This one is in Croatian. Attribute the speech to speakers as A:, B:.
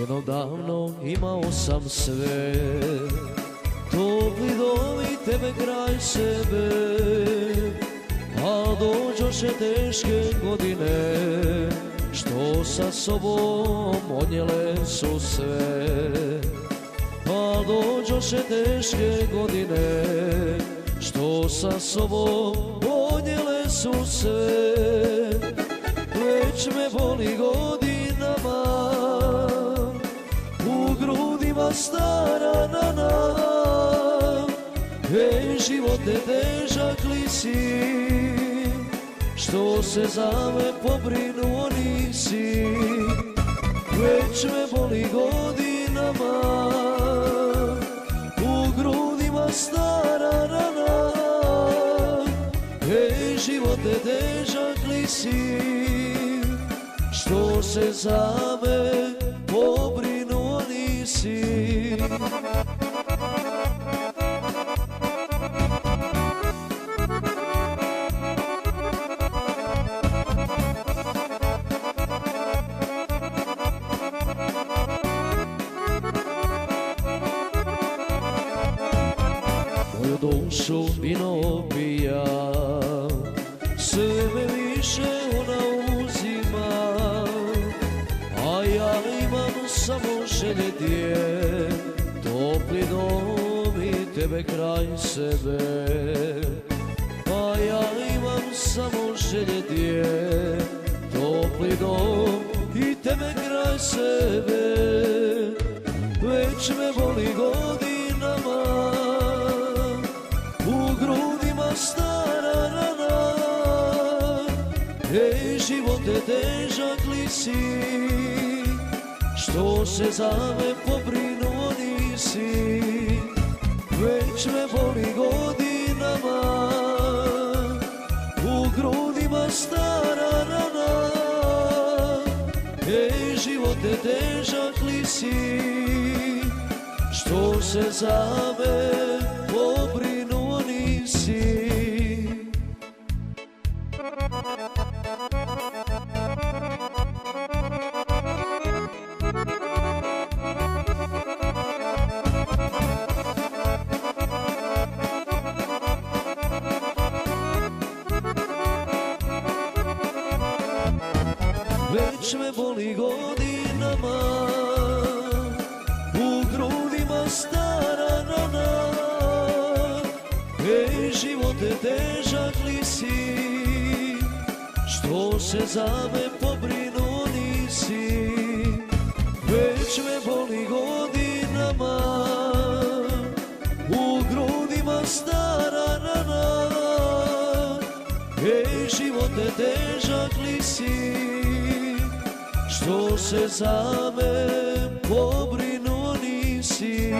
A: Jednom davno imao sam sve, topli dom i tebe kraj sebe, a dođoše teške godine, što sa sobom odnijele su sve. A dođoše teške godine, što sa sobom odnijele su sve. Već me boli godinama, u grudima stara rana. Ej, živote, težak li si, što se za me pobrinuo nisi. Već me boli godinama, u grudima stara rana. Ej, živote, težak li si, što se za me pobrinuo nisi. Moju dušu vino opija, sve me više ona uzima, a ja imam samo želje dvije, topli dom i tebe kraj sebe. A ja imam samo želje dvije, topli dom i tebe kraj sebe. Već me boli godinama, u grudima stara rana. Ej, živote, težak li si, što se za me pobrinuo nisi. Već me boli godinama, u grudima stara rana. Ej, živote, težak li si, što se za me pobrinuo nisi. Već me boli godinama, u grudima stara rana. Ej, živote, težak li si, što se za me pobrinuo nisi. Već me boli godinama, u grudima stara rana. Ej, živote, težak li si, što se za me pobrinuo nisi.